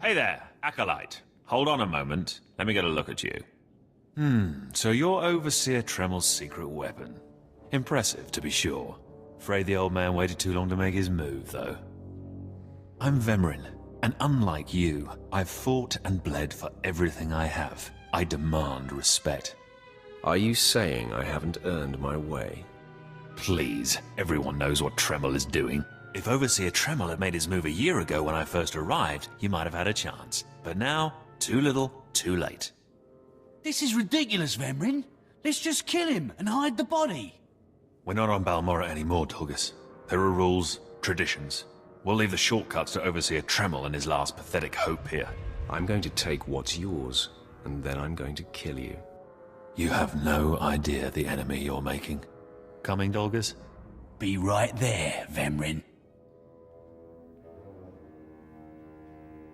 Hey there, Acolyte. Hold on a moment. Let me get a look at you. So you're Overseer Tremel's secret weapon. Impressive, to be sure. Afraid the old man waited too long to make his move, though. I'm Vemrin, and unlike you, I've fought and bled for everything I have. I demand respect. Are you saying I haven't earned my way? Please, everyone knows what Tremel is doing. If Overseer Tremel had made his move a year ago when I first arrived, you might have had a chance. But now, too little, too late. This is ridiculous, Vemrin. Let's just kill him and hide the body. We're not on Balmorra anymore, Tulgus. There are rules, traditions. We'll leave the shortcuts to Overseer Tremel and his last pathetic hope here. I'm going to take what's yours, and then I'm going to kill you. You have no idea the enemy you're making. Coming, Dolgus? Be right there, Vemrin.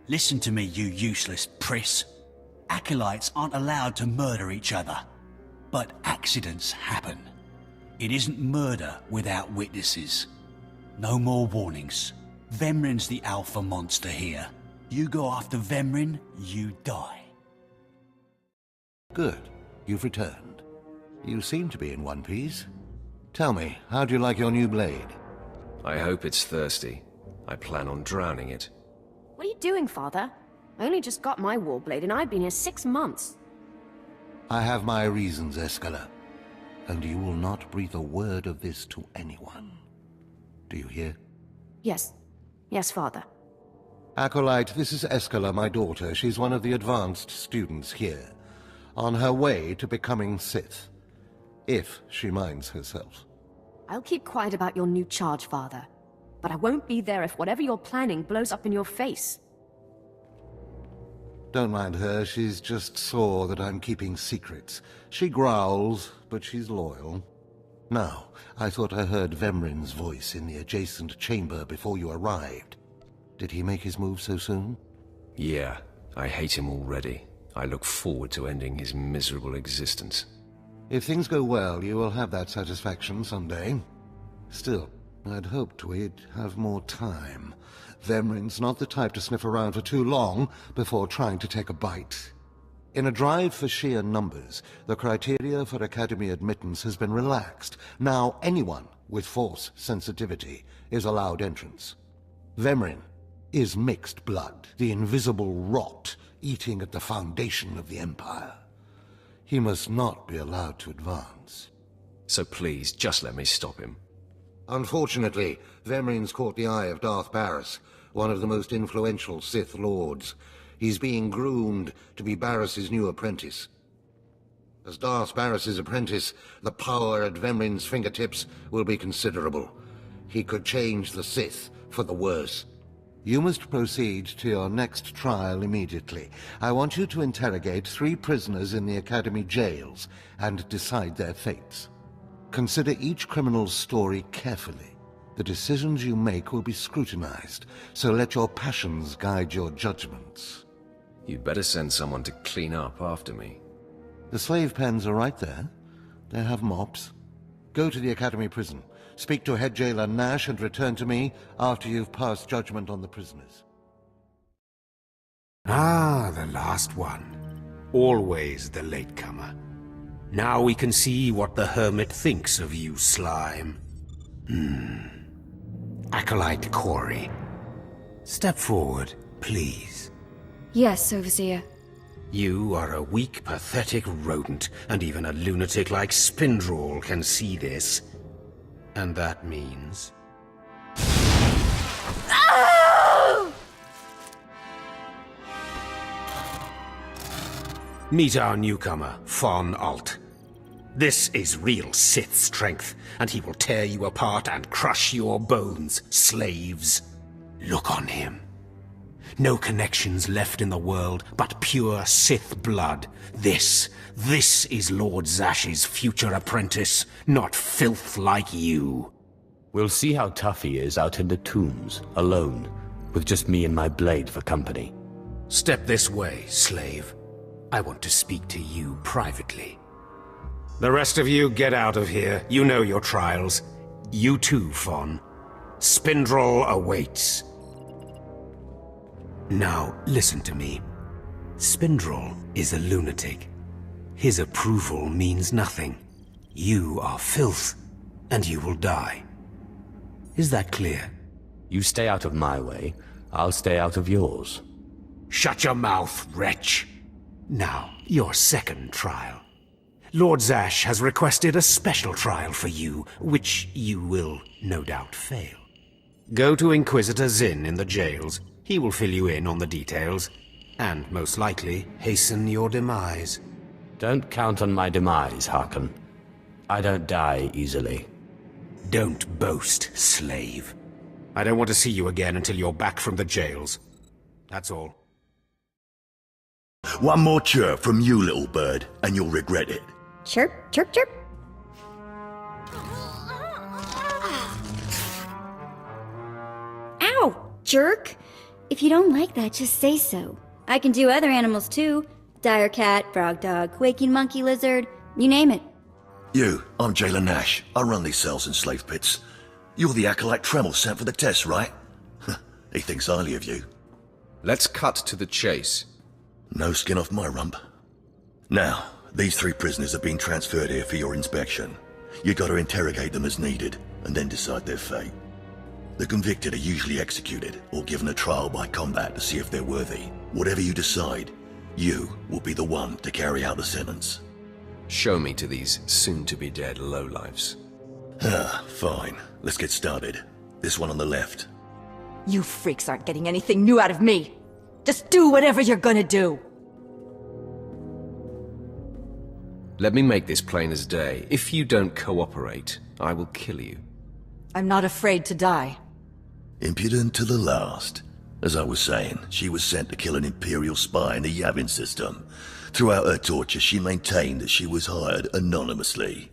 Listen to me, you useless priss. Acolytes aren't allowed to murder each other. But accidents happen. It isn't murder without witnesses. No more warnings. Vemrin's the alpha monster here. You go after Vemrin, you die. Good. You've returned. You seem to be in one piece. Tell me, how do you like your new blade? I hope it's thirsty. I plan on drowning it. What are you doing, Father? I only just got my warblade and I've been here 6 months. I have my reasons, Escala. And you will not breathe a word of this to anyone. Do you hear? Yes. Yes, Father. Acolyte, this is Escala, my daughter. She's one of the advanced students here. On her way to becoming Sith. If she minds herself. I'll keep quiet about your new charge, Father. But I won't be there if whatever you're planning blows up in your face. Don't mind her, she's just sore that I'm keeping secrets. She growls, but she's loyal. Now, I thought I heard Vemrin's voice in the adjacent chamber before you arrived. Did he make his move so soon? Yeah, I hate him already. I look forward to ending his miserable existence. If things go well, you will have that satisfaction someday. Still, I'd hoped we'd have more time. Vemrin's not the type to sniff around for too long before trying to take a bite. In a drive for sheer numbers, the criteria for Academy admittance has been relaxed. Now anyone with Force sensitivity is allowed entrance. Vemrin is mixed blood, the invisible rot eating at the foundation of the Empire. He must not be allowed to advance. So please, just let me stop him. Unfortunately, Vemrin's caught the eye of Darth Barris, one of the most influential Sith Lords. He's being groomed to be Barris's new apprentice. As Darth Barris's apprentice, the power at Vemrin's fingertips will be considerable. He could change the Sith for the worse. You must proceed to your next trial immediately. I want you to interrogate 3 prisoners in the Academy jails and decide their fates. Consider each criminal's story carefully. The decisions you make will be scrutinized, so let your passions guide your judgments. You'd better send someone to clean up after me. The slave pens are right there. They have mops. Go to the Academy prison. Speak to head jailer Nash and return to me after you've passed judgment on the prisoners. Ah, the last one. Always the latecomer. Now we can see what the Hermit thinks of you, Slime. Acolyte Corey. Step forward, please. Yes, Overseer. You are a weak, pathetic rodent, and even a lunatic like Spindrel can see this. And that means... Meet our newcomer, Von Alt. This is real Sith strength, and he will tear you apart and crush your bones, slaves. Look on him. No connections left in the world, but pure Sith blood. This is Lord Zash's future apprentice, not filth like you. We'll see how tough he is out in the tombs, alone, with just me and my blade for company. Step this way, slave. I want to speak to you privately. The rest of you get out of here. You know your trials. You too, Fawn. Spindrel awaits. Now, listen to me. Spindrel is a lunatic. His approval means nothing. You are filth, and you will die. Is that clear? You stay out of my way, I'll stay out of yours. Shut your mouth, wretch! Now, your second trial. Lord Zash has requested a special trial for you, which you will no doubt fail. Go to Inquisitor Zinn in the jails. He will fill you in on the details, and most likely hasten your demise. Don't count on my demise, Harkon. I don't die easily. Don't boast, slave. I don't want to see you again until you're back from the jails. That's all. One more chirp from you, little bird, and you'll regret it. Chirp, chirp, chirp. Ow, jerk. If you don't like that, just say so. I can do other animals too. Dire cat, frog dog, quaking monkey lizard, you name it. You, I'm Jailer Nash. I run these cells and slave pits. You're the acolyte Tremel sent for the test, right? He thinks highly of you. Let's cut to the chase. No skin off my rump. Now, these 3 prisoners have been transferred here for your inspection. You gotta interrogate them as needed, and then decide their fate. The convicted are usually executed, or given a trial by combat to see if they're worthy. Whatever you decide, you will be the one to carry out the sentence. Show me to these soon-to-be-dead lowlifes. Fine. Let's get started. This one on the left. You freaks aren't getting anything new out of me. Just do whatever you're gonna do. Let me make this plain as day. If you don't cooperate, I will kill you. I'm not afraid to die. Impudent to the last. As I was saying, she was sent to kill an Imperial spy in the Yavin system. Throughout her torture, she maintained that she was hired anonymously.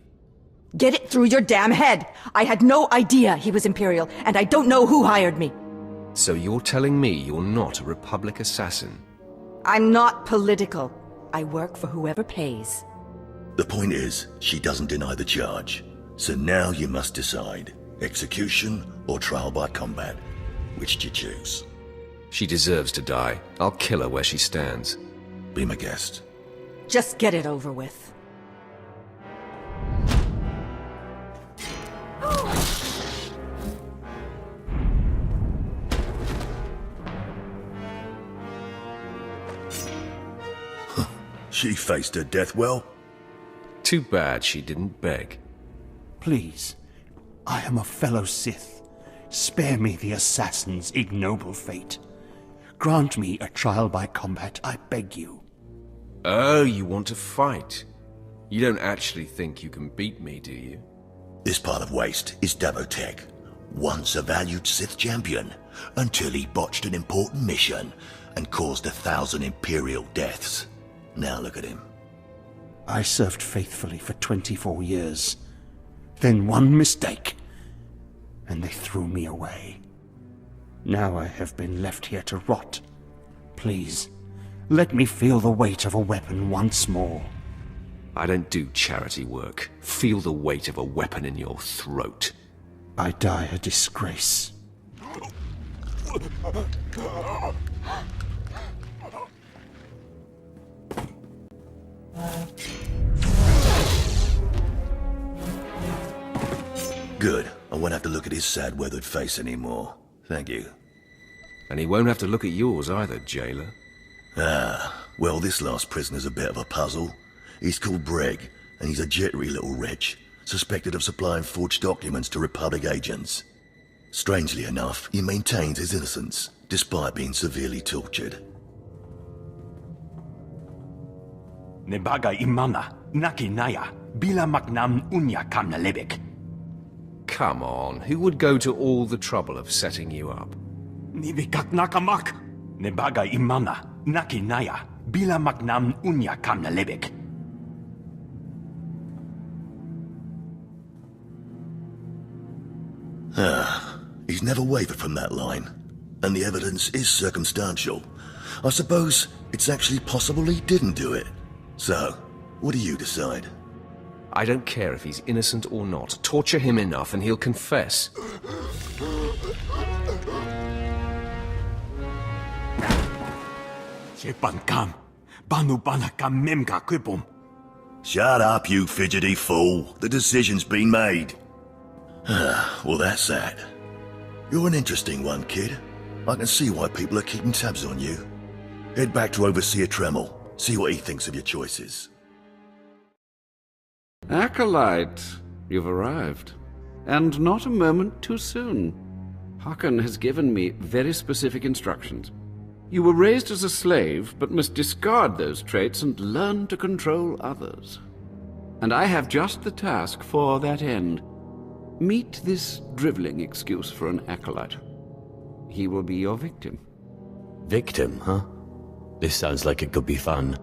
Get it through your damn head! I had no idea he was Imperial, and I don't know who hired me. So you're telling me you're not a Republic assassin? I'm not political. I work for whoever pays. The point is, she doesn't deny the charge. So now you must decide. Execution or trial by combat. Which do you choose? She deserves to die. I'll kill her where she stands. Be my guest. Just get it over with. She faced her death well. Too bad she didn't beg. Please, I am a fellow Sith. Spare me the assassin's ignoble fate. Grant me a trial by combat, I beg you. Oh, you want to fight? You don't actually think you can beat me, do you? This part of Waste is Davotech, once a valued Sith champion, until he botched an important mission and caused 1,000 Imperial deaths. Now look at him. I served faithfully for 24 years. Then one mistake, and they threw me away. Now I have been left here to rot. Please, let me feel the weight of a weapon once more. I don't do charity work. Feel the weight of a weapon in your throat. I die a disgrace. Good. I won't have to look at his sad, weathered face anymore. Thank you. And he won't have to look at yours either, jailer. Well, this last prisoner's a bit of a puzzle. He's called Breg, and he's a jittery little wretch, suspected of supplying forged documents to Republic agents. Strangely enough, he maintains his innocence, despite being severely tortured. Nebaga imana, naki naya, bila maknam unya kamnalebek. Come on, who would go to all the trouble of setting you up? Nibikak nakamak, nebaga imana, naki naya, bila maknam unya kamnalebek. He's never wavered from that line. And the evidence is circumstantial. I suppose it's actually possible he didn't do it. So, what do you decide? I don't care if he's innocent or not. Torture him enough and he'll confess. Jepankam. Banu banakam memga kwibum. Shut up, you fidgety fool. The decision's been made. Well, that's that. You're an interesting one, kid. I can see why people are keeping tabs on you. Head back to Overseer Tremel. See what he thinks of your choices. Acolyte, you've arrived. And not a moment too soon. Hakan has given me very specific instructions. You were raised as a slave, but must discard those traits and learn to control others. And I have just the task for that end. Meet this driveling excuse for an acolyte. He will be your victim. Victim, huh? This sounds like it could be fun.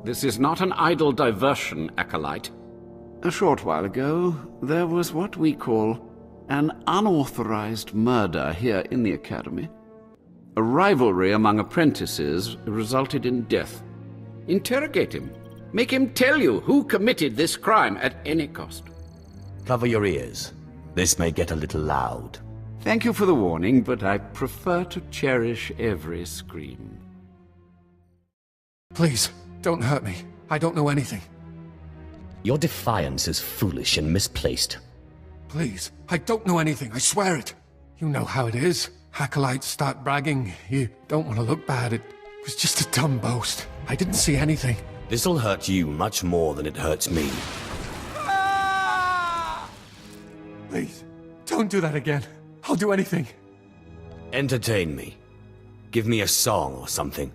This is not an idle diversion, acolyte. A short while ago, there was what we call an unauthorized murder here in the Academy. A rivalry among apprentices resulted in death. Interrogate him. Make him tell you who committed this crime at any cost. Cover your ears. This may get a little loud. Thank you for the warning, but I prefer to cherish every scream. Please, don't hurt me. I don't know anything. Your defiance is foolish and misplaced. Please, I don't know anything, I swear it. You know how it is. Acolytes start bragging. You don't want to look bad. It was just a dumb boast. I didn't see anything. This'll hurt you much more than it hurts me. Please, don't do that again. I'll do anything. Entertain me. Give me a song or something.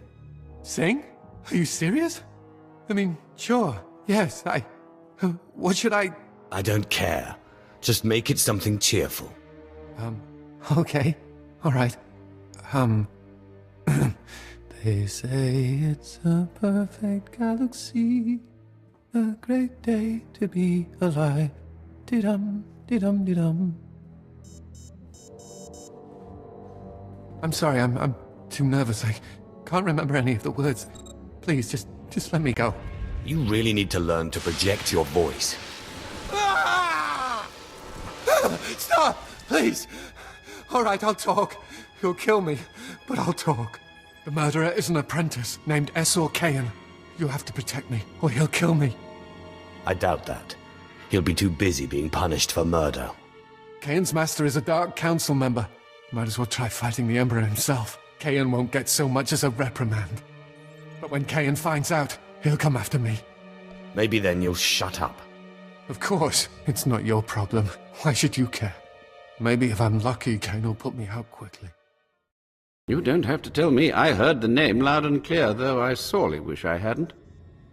Sing? Are you serious? I mean, sure, yes, what should I... I don't care. Just make it something cheerful. Okay. Alright. They say it's a perfect galaxy, a great day to be alive. Dee-dum, dee-dum, dee-dum. I'm sorry, I'm too nervous. I can't remember any of the words. Please, just let me go. You really need to learn to project your voice. Stop! Please! Alright, I'll talk. He'll kill me, but I'll talk. The murderer is an apprentice named SWTOR. You have to protect me, or he'll kill me. I doubt that. He'll be too busy being punished for murder. Kayan's master is a Dark Council member. Might as well try fighting the Emperor himself. Kayan won't get so much as a reprimand. But when Kayan finds out, he'll come after me. Maybe then you'll shut up. Of course, it's not your problem. Why should you care? Maybe if I'm lucky, Kayan will put me out quickly. You don't have to tell me. I heard the name loud and clear, though I sorely wish I hadn't.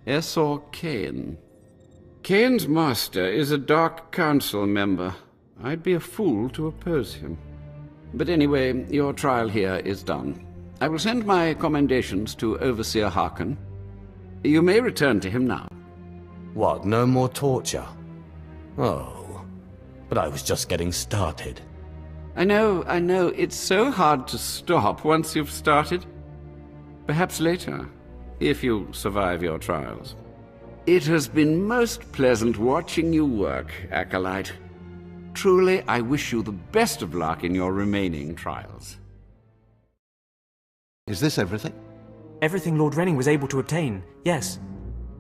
SWTOR. Kayan's master is a Dark Council member. I'd be a fool to oppose him. But anyway, your trial here is done. I will send my commendations to Overseer Hakan. You may return to him now. What, no more torture? Oh, but I was just getting started. I know, it's so hard to stop once you've started. Perhaps later, if you survive your trials. It has been most pleasant watching you work, Acolyte. Truly, I wish you the best of luck in your remaining trials. Is this everything? Everything Lord Renning was able to obtain, yes.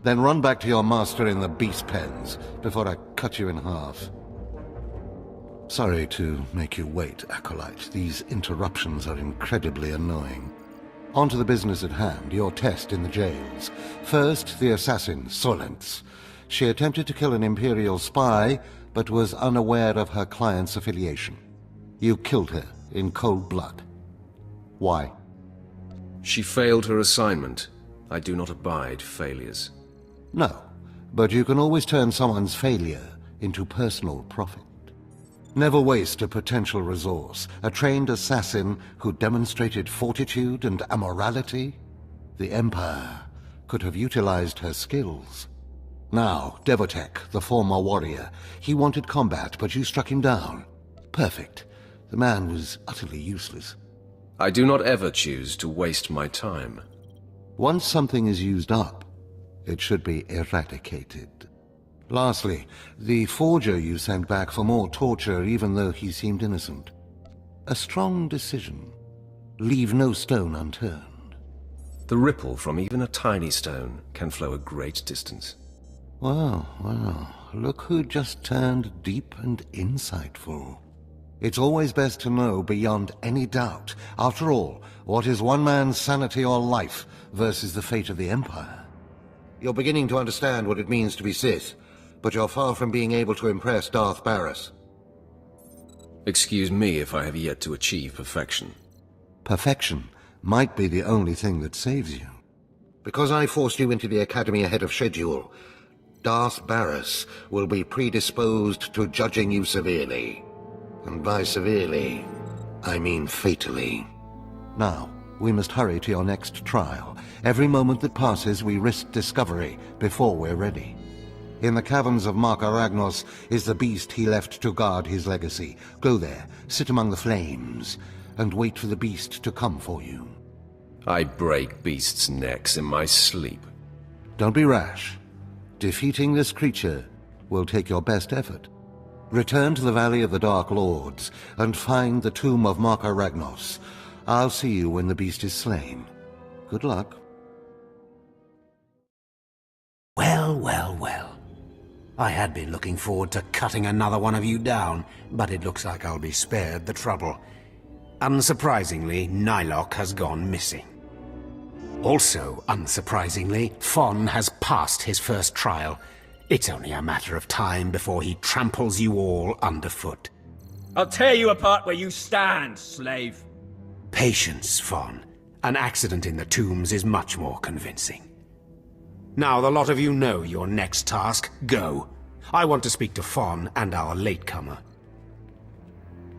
Then run back to your master in the beast pens before I cut you in half. Sorry to make you wait, Acolyte. These interruptions are incredibly annoying. On to the business at hand, your test in the jails. First, the assassin, Solence. She attempted to kill an Imperial spy, but was unaware of her client's affiliation. You killed her in cold blood. Why? She failed her assignment. I do not abide failures. No, but you can always turn someone's failure into personal profit. Never waste a potential resource. A trained assassin who demonstrated fortitude and amorality? The Empire could have utilized her skills. Now, Devotech, the former warrior, he wanted combat, but you struck him down. Perfect. The man was utterly useless. I do not ever choose to waste my time. Once something is used up, it should be eradicated. Lastly, the forger you sent back for more torture even though he seemed innocent. A strong decision. Leave no stone unturned. The ripple from even a tiny stone can flow a great distance. Well, look who just turned deep and insightful. It's always best to know beyond any doubt. After all, what is one man's sanity or life versus the fate of the Empire? You're beginning to understand what it means to be Sith, but you're far from being able to impress Darth Baras. Excuse me if I have yet to achieve perfection. Perfection might be the only thing that saves you. Because I forced you into the Academy ahead of schedule, Darth Baras will be predisposed to judging you severely. And by severely, I mean fatally. Now, we must hurry to your next trial. Every moment that passes, we risk discovery before we're ready. In the caverns of Marka Ragnos is the beast he left to guard his legacy. Go there, sit among the flames, and wait for the beast to come for you. I break beasts' necks in my sleep. Don't be rash. Defeating this creature will take your best effort. Return to the Valley of the Dark Lords and find the tomb of Marka Ragnos. I'll see you when the beast is slain. Good luck. Well. I had been looking forward to cutting another one of you down, but it looks like I'll be spared the trouble. Unsurprisingly, Nylock has gone missing. Also, unsurprisingly, Fon has passed his first trial. It's only a matter of time before he tramples you all underfoot. I'll tear you apart where you stand, slave. Patience, Fon. An accident in the tombs is much more convincing. Now the lot of you know your next task. Go. I want to speak to Fon and our latecomer.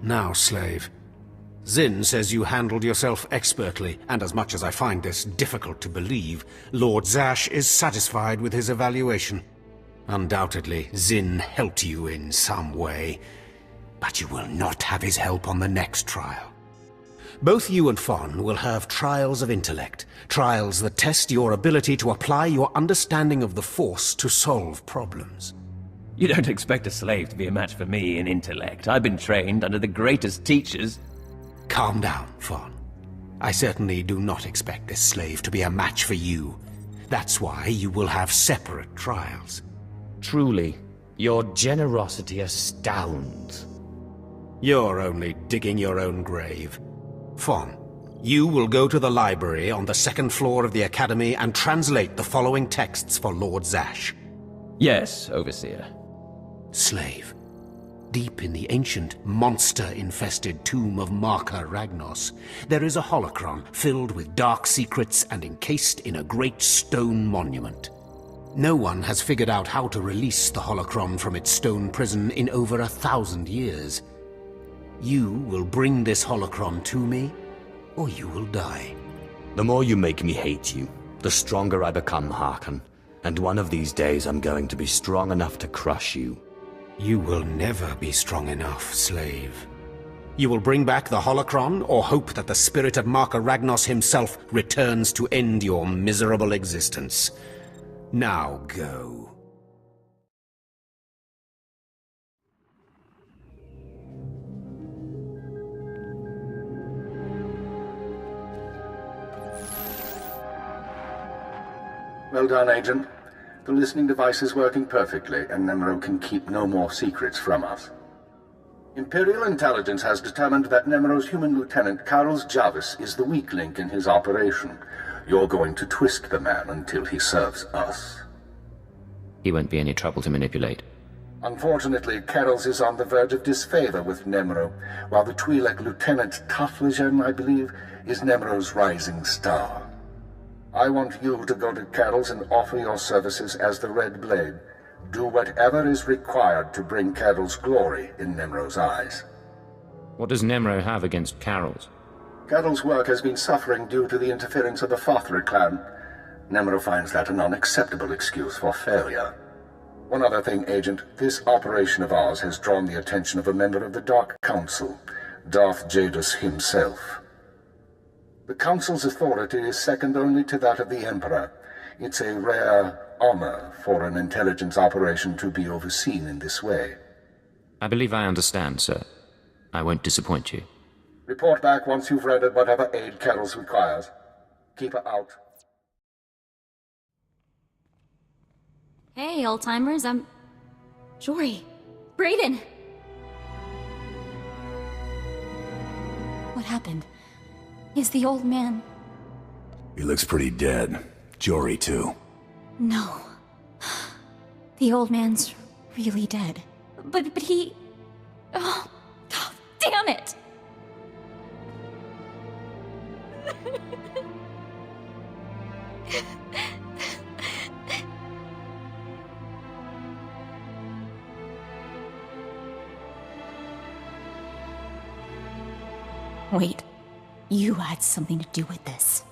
Now, slave. Zin says you handled yourself expertly, and as much as I find this difficult to believe, Lord Zash is satisfied with his evaluation. Undoubtedly, Zin helped you in some way, but you will not have his help on the next trial. Both you and Fon will have trials of intellect, trials that test your ability to apply your understanding of the Force to solve problems. You don't expect a slave to be a match for me in intellect. I've been trained under the greatest teachers. Calm down, Fon. I certainly do not expect this slave to be a match for you. That's why you will have separate trials. Truly, your generosity astounds. You're only digging your own grave. Fon, you will go to the library on the second floor of the Academy and translate the following texts for Lord Zash. Yes, Overseer. Slave, deep in the ancient, monster-infested tomb of Marka Ragnos, there is a holocron filled with dark secrets and encased in a great stone monument. No one has figured out how to release the holocron from its stone prison in over 1,000 years. You will bring this holocron to me, or you will die. The more you make me hate you, the stronger I become, Harkon. And one of these days I'm going to be strong enough to crush you. You will never be strong enough, slave. You will bring back the holocron, or hope that the spirit of Marka Ragnos himself returns to end your miserable existence. Now go. Well done, Agent. The listening device is working perfectly, and Nemero can keep no more secrets from us. Imperial intelligence has determined that Nemero's human lieutenant, Carlos Jarvis, is the weak link in his operation. You're going to twist the man until he serves us. He won't be any trouble to manipulate. Unfortunately, Carols is on the verge of disfavor with Nemero, while the Twi'lek Lieutenant Tafligen, I believe, is Nemero's rising star. I want you to go to Carols and offer your services as the Red Blade. Do whatever is required to bring Carols glory in Nemero's eyes. What does Nemero have against Carols? Carols' work has been suffering due to the interference of the Fothra clan. Nemero finds that an unacceptable excuse for failure. One other thing, Agent. This operation of ours has drawn the attention of a member of the Dark Council, Darth Jadus himself. The Council's authority is second only to that of the Emperor. It's a rare honor for an intelligence operation to be overseen in this way. I believe I understand, sir. I won't disappoint you. Report back once you've rendered whatever aid Carols requires. Keep her out. Hey, old-timers, I'm... Jory. Brayden! What happened? Is the old man... He looks pretty dead. Jory, too. No. The old man's really dead. But he... Oh, damn it! Wait, you had something to do with this.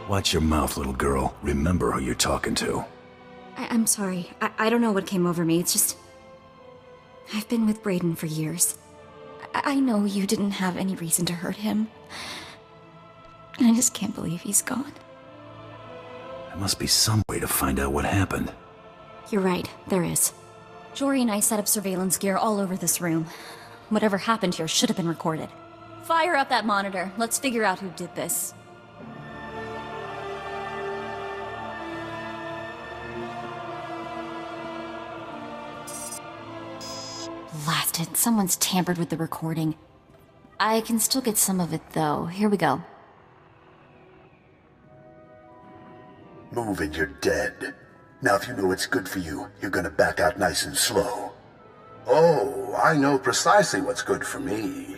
Watch your mouth, little girl. Remember who you're talking to. I'm sorry. I don't know what came over me. It's just... I've been with Brayden for years. I know you didn't have any reason to hurt him. And I just can't believe he's gone. There must be some way to find out what happened. You're right, there is. Jory and I set up surveillance gear all over this room. Whatever happened here should have been recorded. Fire up that monitor. Let's figure out who did this. Blasted. Someone's tampered with the recording. I can still get some of it, though. Here we go. Move and you're dead. Now if you know it's good for you, you're gonna back out nice and slow. Oh, I know precisely what's good for me.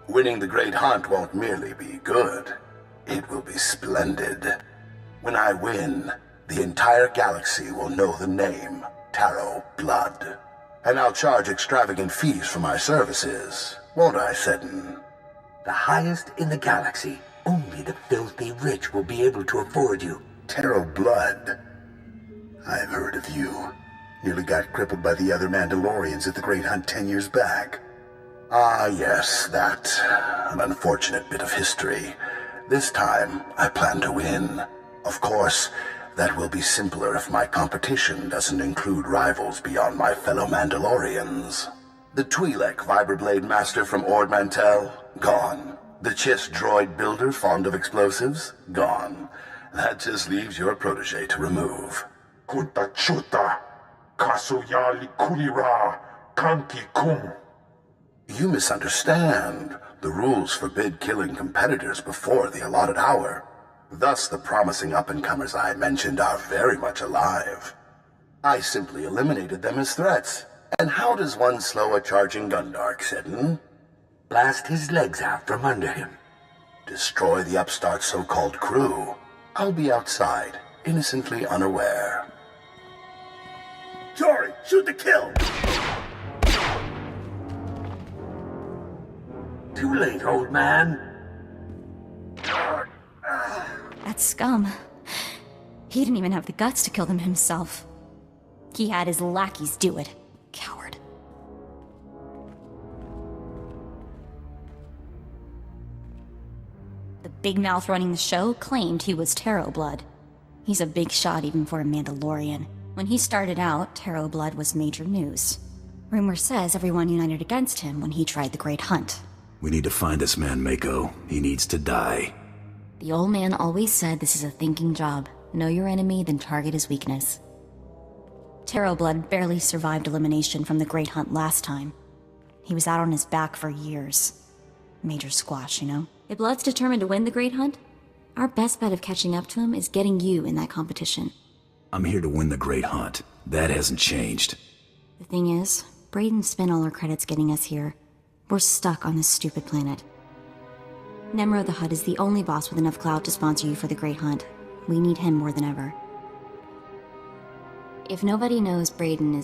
Winning the Great Hunt won't merely be good. It will be splendid. When I win, the entire galaxy will know the name Tarot Blood. And I'll charge extravagant fees for my services, won't I, Seddon? The highest in the galaxy. Only the filthy rich will be able to afford you. Tarot Blood. I've heard of you. Nearly got crippled by the other Mandalorians at the Great Hunt 10 years back. Ah, yes, that. An unfortunate bit of history. This time, I plan to win. Of course, that will be simpler if my competition doesn't include rivals beyond my fellow Mandalorians. The Twi'lek Vibroblade Master from Ord Mantell? Gone. The Chiss droid builder fond of explosives? Gone. That just leaves your protege to remove. Kunta Chuta, Kasuyali Kulira, Kanki Kum. You misunderstand. The rules forbid killing competitors before the allotted hour. Thus, the promising up-and-comers I mentioned are very much alive. I simply eliminated them as threats. And how does one slow a charging Gundark, Seddon? Blast his legs out from under him. Destroy the upstart's so-called crew. I'll be outside, innocently unaware. Jory, shoot to kill! Too late, old man. That scum. He didn't even have the guts to kill them himself. He had his lackeys do it. Coward. The big mouth running the show claimed he was Tarot Blood. He's a big shot even for a Mandalorian. When he started out, Tarot Blood was major news. Rumor says everyone united against him when he tried the Great Hunt. We need to find this man, Mako. He needs to die. The old man always said this is a thinking job. Know your enemy, then target his weakness. Tarot Blood barely survived elimination from the Great Hunt last time. He was out on his back for years. Major squash, you know? If Blood's determined to win the Great Hunt, our best bet of catching up to him is getting you in that competition. I'm here to win the Great Hunt. That hasn't changed. The thing is, Brayden spent all our credits getting us here. We're stuck on this stupid planet. Nemro the Hutt is the only boss with enough clout to sponsor you for the Great Hunt. We need him more than ever. If nobody knows Brayden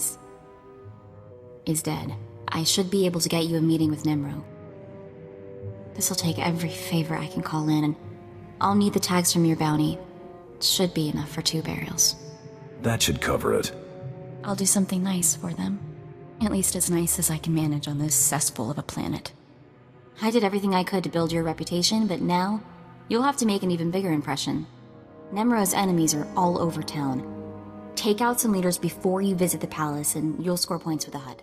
is dead, I should be able to get you a meeting with Nemro. This'll take every favor I can call in, and I'll need the tags from your bounty. Should be enough for 2 burials. That should cover it. I'll do something nice for them. At least as nice as I can manage on this cesspool of a planet. I did everything I could to build your reputation, but now, you'll have to make an even bigger impression. Nemro's enemies are all over town. Take out some leaders before you visit the palace, and you'll score points with the Hutt.